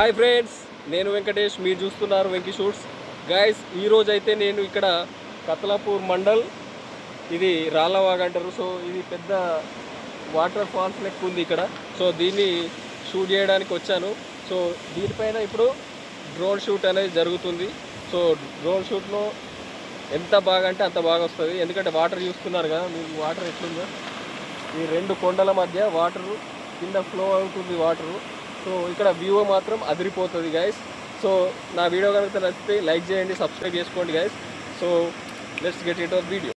Hi friends, నేను వెంకటేష్, మీరు చూస్తున్నారు VenkyShoots. గైస్, ఈరోజు అయితే నేను ఇక్కడ కతలాపూర్ మండల్, ఇది రాళ్ళ వాగు అంటారు. సో ఇది పెద్ద వాటర్ ఫాల్స్ లెక్క ఉంది ఇక్కడ. సో దీన్ని షూట్ చేయడానికి వచ్చాను. సో దీనిపైన ఇప్పుడు డ్రోన్ షూట్ అనేది జరుగుతుంది. సో డ్రోన్ షూట్లో ఎంత బాగా అంటే అంత బాగా వస్తుంది. ఎందుకంటే వాటర్ చూస్తున్నారు కదా మీకు, వాటర్ ఎట్లుందో. ఈ రెండు కొండల మధ్య వాటరు కింద ఫ్లో అవుతుంది వాటరు. సో ఇక్కడ వ్యూ మాత్రం అదిరిపోతుంది గైస్. సో నా వీడియో కనుక నచ్చితే లైక్ చేయండి, సబ్స్క్రైబ్ చేసుకోండి guys. So let's get it of video.